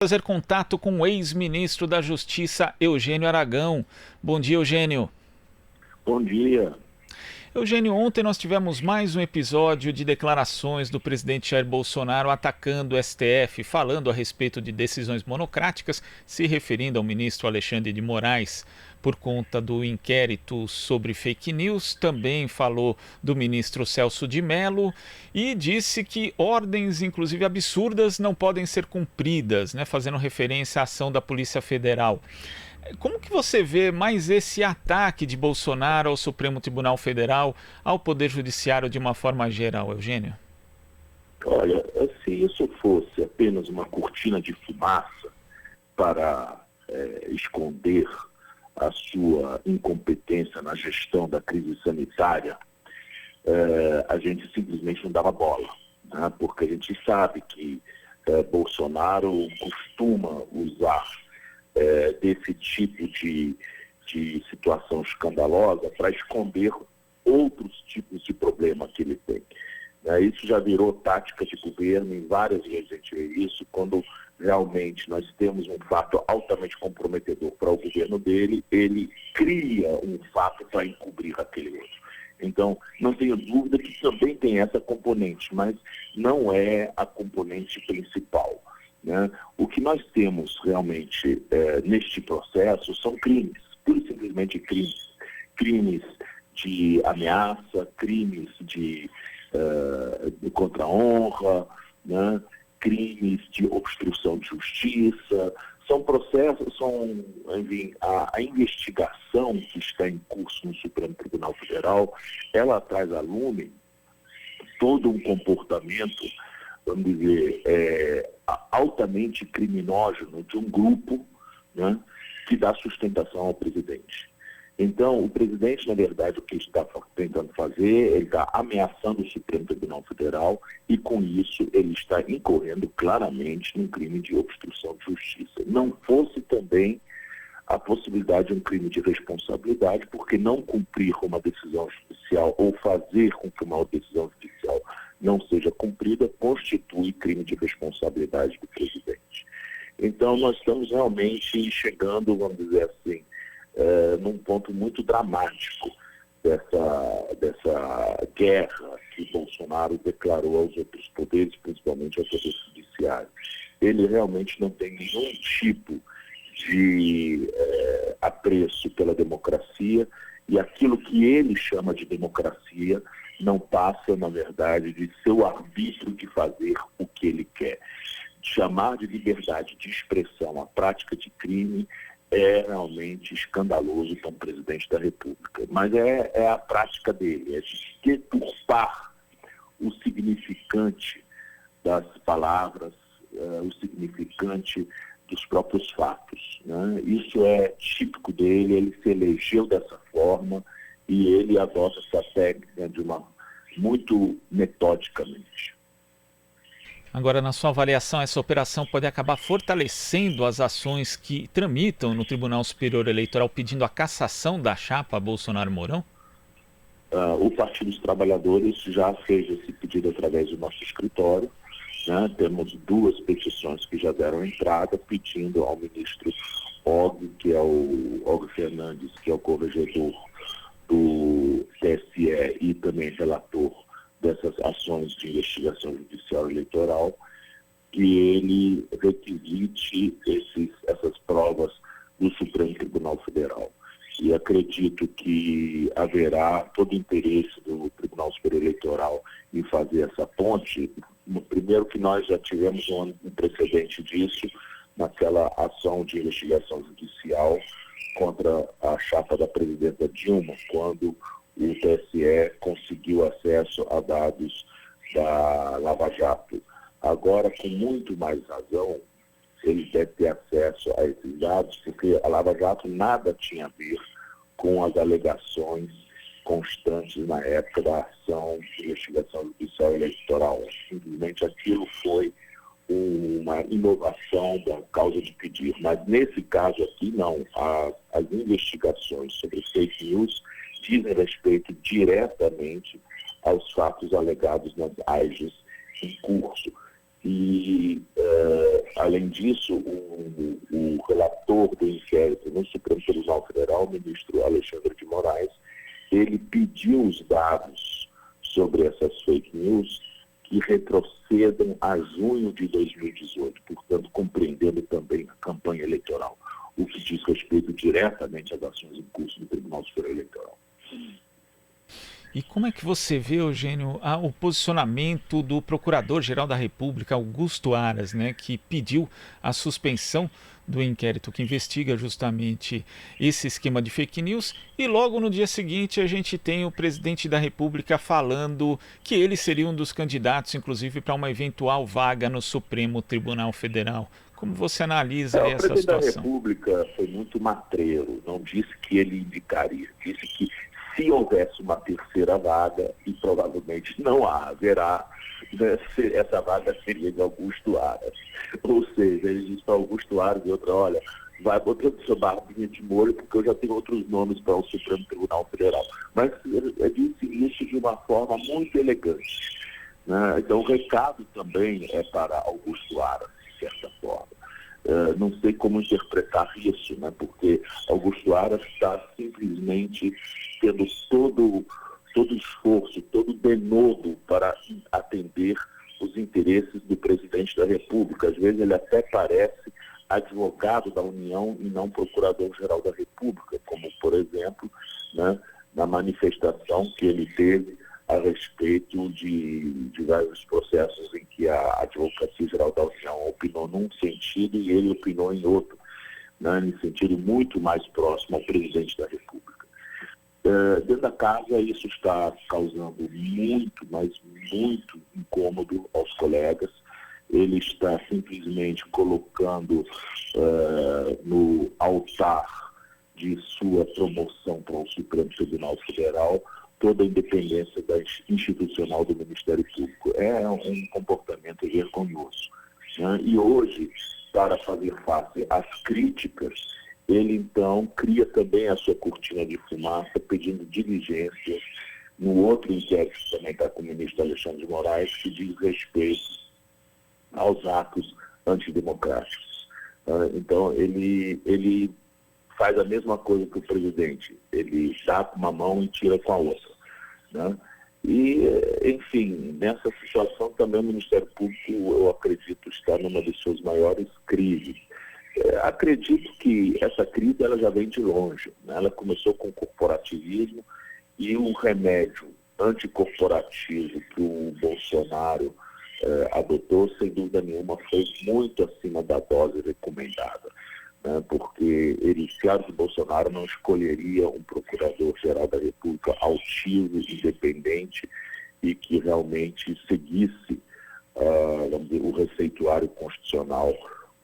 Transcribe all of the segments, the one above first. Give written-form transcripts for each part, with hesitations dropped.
Fazer contato com o ex-ministro da Justiça, Eugênio Aragão. Bom dia, Eugênio. Bom dia. Eugênio, ontem nós tivemos mais um episódio de declarações do presidente Jair Bolsonaro atacando o STF, falando a respeito de decisões monocráticas, se referindo ao ministro Alexandre de Moraes por conta do inquérito sobre fake news. Também falou do ministro Celso de Mello e disse que ordens, inclusive absurdas, não podem ser cumpridas, fazendo referência à ação da Polícia Federal. Como que você vê mais esse ataque de Bolsonaro ao Supremo Tribunal Federal, ao Poder Judiciário de uma forma geral, Eugênio? Olha, se isso fosse apenas uma cortina de fumaça para esconder a sua incompetência na gestão da crise sanitária, a gente simplesmente não dava bola, né? Porque a gente sabe que Bolsonaro costuma usar desse tipo de situação escandalosa para esconder outros tipos de problema que ele tem. Isso já virou tática de governo, em várias vezes a gente vê isso, quando realmente nós temos um fato altamente comprometedor para o governo dele, ele cria um fato para encobrir aquele outro. Então, não tenho dúvida que também tem essa componente, mas não é a componente principal. O que nós temos realmente neste processo são crimes, pura e simplesmente crimes. Crimes de ameaça, crimes de contra a honra, crimes de obstrução de justiça. São processos, enfim, a investigação que está em curso no Supremo Tribunal Federal, ela traz à lume todo um comportamento, vamos dizer, altamente criminógeno de um grupo, que dá sustentação ao presidente. Então, o presidente, na verdade, o que está tentando fazer, ele está ameaçando o Supremo Tribunal Federal e, com isso, ele está incorrendo claramente num crime de obstrução de justiça. Não fosse também a possibilidade de um crime de responsabilidade, porque não cumprir uma decisão judicial ou fazer com que uma decisão judicial não seja cumprida, constitui crime de responsabilidade do presidente. Então, nós estamos realmente chegando, vamos dizer assim, num ponto muito dramático dessa guerra que Bolsonaro declarou aos outros poderes, principalmente ao Poder Judiciário. Ele realmente não tem nenhum tipo de apreço pela democracia, e aquilo que ele chama de democracia não passa, na verdade, de seu arbítrio de fazer o que ele quer. Chamar de liberdade de expressão a prática de crime é realmente escandaloso para um presidente da República. Mas é a prática dele, é de deturpar o significante das palavras, o significante dos próprios fatos. Isso é típico dele, ele se elegeu dessa forma e ele adota essa técnica muito metodicamente. Agora, na sua avaliação, essa operação pode acabar fortalecendo as ações que tramitam no Tribunal Superior Eleitoral pedindo a cassação da chapa Bolsonaro-Mourão? O Partido dos Trabalhadores já fez esse pedido através do nosso escritório. Temos 2 petições que já deram entrada, pedindo ao ministro Og, que é o Og Fernandes, que é o corregedor do TSE e também relator dessas ações de investigação judicial eleitoral, que ele requisite essas provas do Supremo Tribunal Federal. E acredito que haverá todo o interesse do Tribunal Superior Eleitoral em fazer essa ponte. Primeiro que nós já tivemos um precedente disso, naquela ação de investigação judicial contra a chapa da presidenta Dilma, quando o TSE conseguiu acesso a dados da Lava Jato. Agora, com muito mais razão, ele deve ter acesso a esses dados, porque a Lava Jato nada tinha a ver com as alegações constantes na época da ação de investigação judicial eleitoral. Simplesmente aquilo foi uma inovação da causa de pedir. Mas nesse caso aqui, não. As investigações sobre fake news dizem respeito diretamente aos fatos alegados nas AIGs em curso. E, além disso, o relator do inquérito no Supremo Tribunal Federal, o ministro Alexandre de Moraes, ele pediu os dados sobre essas fake news que retrocedam a junho de 2018, portanto, compreendendo também a campanha eleitoral, o que diz respeito diretamente às ações em curso do Tribunal Superior Eleitoral. E como é que você vê, Eugênio, o posicionamento do Procurador-Geral da República, Augusto Aras, né, que pediu a suspensão do inquérito que investiga justamente esse esquema de fake news, e logo no dia seguinte a gente tem o presidente da República falando que ele seria um dos candidatos, inclusive, para uma eventual vaga no Supremo Tribunal Federal. Como você analisa O essa presidente da situação? República foi muito matreiro, não disse que ele indicaria, disse que se houvesse uma terceira vaga, e provavelmente não haverá, né, essa vaga seria de Augusto Aras. Ou seja, ele disse para Augusto Aras e outra, olha, vai botando sua barbinha de molho, porque eu já tenho outros nomes para o Supremo Tribunal Federal. Mas ele disse isso de uma forma muito elegante, né? Então o recado também é para Augusto Aras, de certa forma. Não sei como interpretar isso, né? Porque Augusto Aras está simplesmente tendo todo esforço, todo denodo para atender os interesses do presidente da República. Às vezes ele até parece advogado da União e não procurador-geral da República, como, por exemplo, né, na manifestação que ele teve a respeito de vários processos em que a Advocacia Geral da União opinou num sentido e ele opinou em outro, né, em sentido muito mais próximo ao presidente da República. Dentro da casa, isso está causando muito, mas muito incômodo aos colegas. Ele está simplesmente colocando no altar de sua promoção para o Supremo Tribunal Federal toda a independência institucional do Ministério Público. É um comportamento vergonhoso, né? E hoje, para fazer face às críticas, ele então cria também a sua cortina de fumaça, pedindo diligências no outro inquérito que também está com o ministro Alexandre de Moraes, que diz respeito aos atos antidemocráticos. Então, ele faz a mesma coisa que o presidente, ele dá com uma mão e tira com a outra, né? E, enfim, nessa situação também o Ministério Público, eu acredito, está numa das suas maiores crises. Acredito que essa crise ela já vem de longe, né? Ela começou com o corporativismo e o remédio anticorporativo que o Bolsonaro adotou, sem dúvida nenhuma, foi muito acima da dose recomendada, né? Porque claro que Bolsonaro não escolheria um procurador-geral da República altivo, independente e que realmente seguisse vamos dizer, o receituário constitucional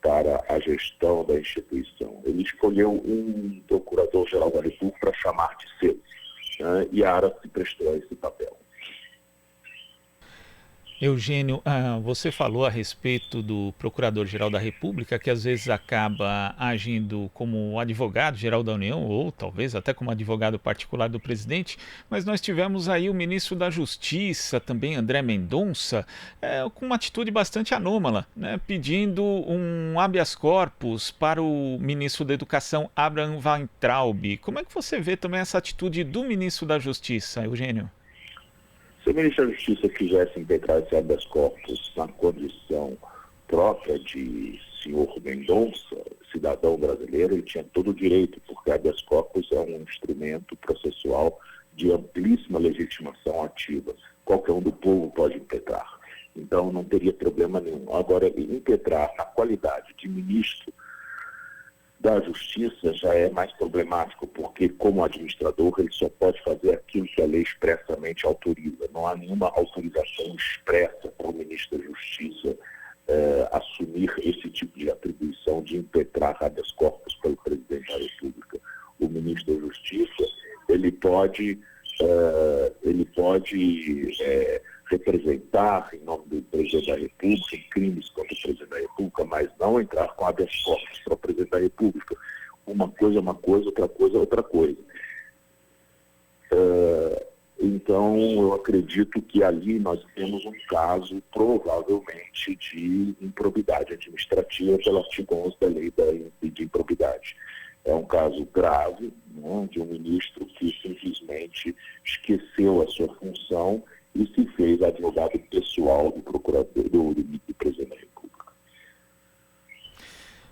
para a gestão da instituição. Ele escolheu um procurador-geral da República para chamar de seu, né? E a Aras se prestou a esse papel. Eugênio, você falou a respeito do Procurador-Geral da República, que às vezes acaba agindo como advogado-geral da União, ou talvez até como advogado particular do presidente, mas nós tivemos aí o ministro da Justiça, também André Mendonça, com uma atitude bastante anômala, né, pedindo um habeas corpus para o ministro da Educação, Abraham Weintraub. Como é que você vê também essa atitude do ministro da Justiça, Eugênio? Se o ministro da Justiça quisesse impetrar esse habeas corpus na condição própria de senhor Mendonça, cidadão brasileiro, ele tinha todo o direito, porque habeas corpus é um instrumento processual de amplíssima legitimação ativa. Qualquer um do povo pode impetrar. Então não teria problema nenhum. Agora, impetrar na qualidade de ministro da Justiça já é mais problemático, porque como administrador ele só pode fazer aquilo que a lei expressamente autoriza. Não há nenhuma autorização expressa para o ministro da Justiça assumir esse tipo de atribuição de impetrar habeas corpus pelo presidente da República. O ministro da Justiça ele pode representar em nome do presidente da República em crimes contra o presidente da República, mas não entrar com habeas corpus para o presidente da República. Uma coisa é uma coisa, outra coisa é outra coisa. Então, eu acredito que ali nós temos um caso, provavelmente, de improbidade administrativa pelo artigo 11 da lei de improbidade. É um caso grave, né, de um ministro que simplesmente esqueceu a sua função e se fez advogado pessoal do procurador, do presidente da República.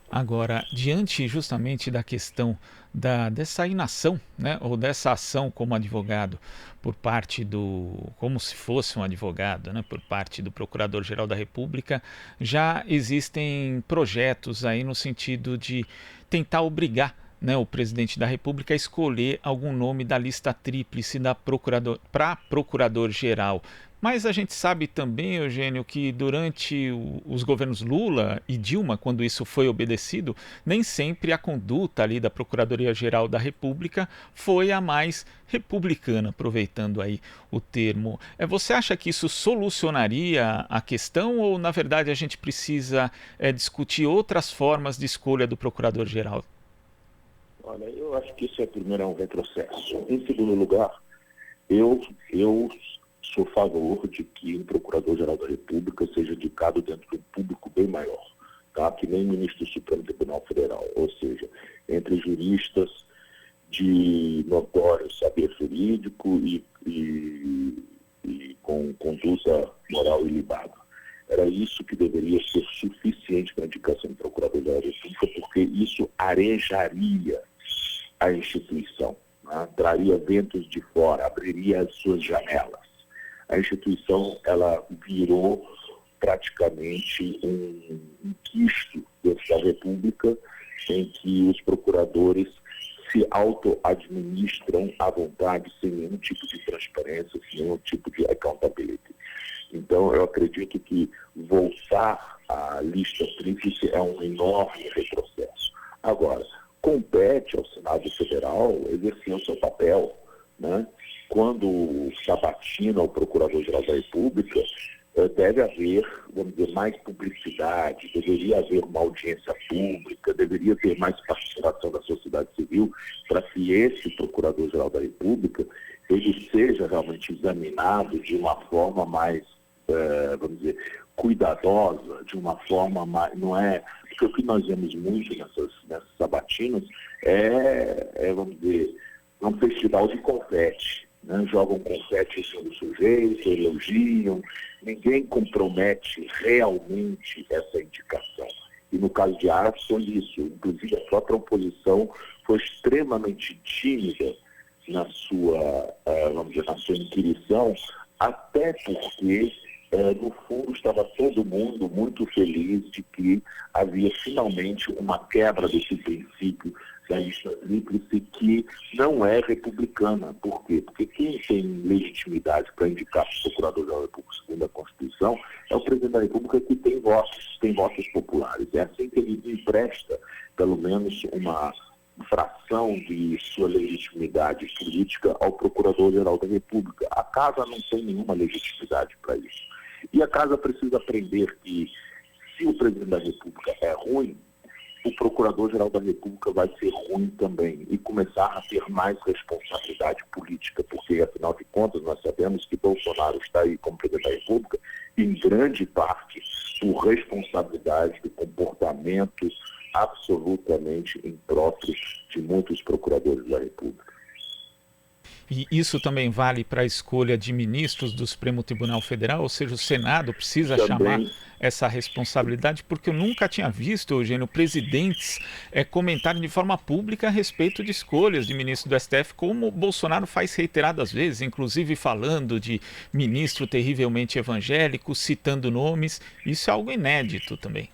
Agora, diante justamente da questão dessa inação, né, ou dessa ação como advogado por parte como se fosse um advogado, né, por parte do Procurador-Geral da República, já existem projetos aí no sentido de tentar obrigar, né, o presidente da República a escolher algum nome da lista tríplice para procurador-geral. Mas a gente sabe também, Eugênio, que durante os governos Lula e Dilma, quando isso foi obedecido, nem sempre a conduta ali da Procuradoria-Geral da República foi a mais republicana, aproveitando aí o termo. Você acha que isso solucionaria a questão ou, na verdade, a gente precisa discutir outras formas de escolha do Procurador-Geral? Olha, eu acho que isso primeiro é um retrocesso. Em segundo lugar, eu sou a favor de que um Procurador-Geral da República seja indicado dentro de um público bem maior, tá? Que nem ministro do Supremo Tribunal Federal, ou seja, entre juristas de notório saber jurídico e com conduta moral ilibada. Era isso que deveria ser suficiente para a indicação do Procurador-Geral da República, porque isso arejaria a instituição, né? Traria ventos de fora, abriria as suas janelas. A instituição, ela virou praticamente um quisto dentro da República, em que os procuradores se auto-administram à vontade, sem nenhum tipo de transparência, sem nenhum tipo de accountability. Então, eu acredito que voltar à lista tríplice é um enorme retrocesso. Agora, compete ao Senado Federal exercer o seu papel, né? Quando sabatina o Procurador-Geral da República, deve haver, vamos dizer, mais publicidade, deveria haver uma audiência pública, deveria ter mais participação da sociedade civil para que esse Procurador-Geral da República ele seja realmente examinado de uma forma mais, vamos dizer, cuidadosa, de uma forma mais, não é, porque o que nós vemos muito nessas sabatinas vamos dizer, um festival de confete, né? Jogam confete em cima do sujeito, elogiam, ninguém compromete realmente essa indicação. E no caso de Aras foi isso, inclusive a própria oposição foi extremamente tímida na sua, vamos dizer, na sua inquirição, até porque no fundo estava todo mundo muito feliz de que havia finalmente uma quebra desse princípio da lista tríplice que não é republicana. Por quê? Porque quem tem legitimidade para indicar o Procurador-Geral da República segundo a Constituição é o Presidente da República, que tem votos populares. É assim que ele empresta, pelo menos, uma fração de sua legitimidade política ao Procurador-Geral da República. A Casa não tem nenhuma legitimidade para isso. E a Casa precisa aprender que, se o Presidente da República é ruim, o Procurador-Geral da República vai ser ruim também e começar a ter mais responsabilidade política, porque, afinal de contas, nós sabemos que Bolsonaro está aí como Presidente da República, em grande parte, por responsabilidade do comportamento absolutamente impróprio de muitos procuradores da República. E isso também vale para a escolha de ministros do Supremo Tribunal Federal, ou seja, o Senado precisa chamar essa responsabilidade, porque eu nunca tinha visto, Eugênio, presidentes comentarem de forma pública a respeito de escolhas de ministro do STF, como o Bolsonaro faz reiteradas vezes, inclusive falando de ministro terrivelmente evangélico, citando nomes. Isso é algo inédito também.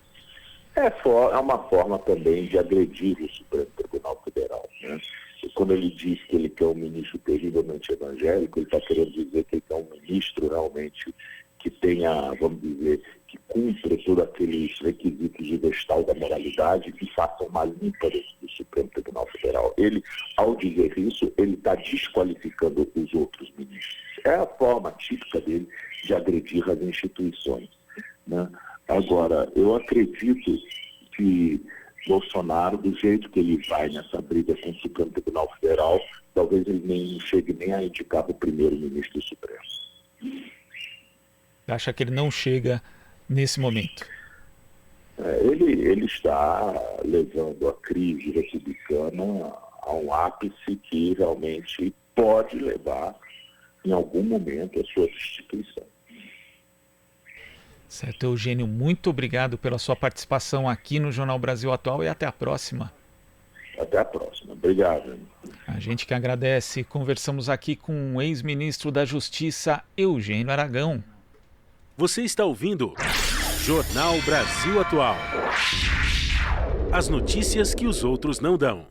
É uma forma também de agredir o Supremo Tribunal Federal, né? E quando ele diz que ele quer um ministro terrivelmente evangélico, ele está querendo dizer que ele quer um ministro realmente que tenha, vamos dizer, que cumpra todos aqueles requisitos de vestal da moralidade e faça uma limpa dentro do Supremo Tribunal Federal. Ele, ao dizer isso, ele está desqualificando os outros ministros. É a forma típica dele de agredir as instituições, né? Agora, eu acredito que Bolsonaro, do jeito que ele vai nessa briga com o Supremo Tribunal Federal, talvez ele nem chegue nem a indicar para o primeiro-ministro do Supremo. Você acha que ele não chega nesse momento? Ele está levando a crise republicana a um ápice que realmente pode levar, em algum momento, a sua destituição. Certo, Eugênio, muito obrigado pela sua participação aqui no Jornal Brasil Atual e até a próxima. Até a próxima. Obrigado. A gente que agradece. Conversamos aqui com o ex-ministro da Justiça, Eugênio Aragão. Você está ouvindo Jornal Brasil Atual. As notícias que os outros não dão.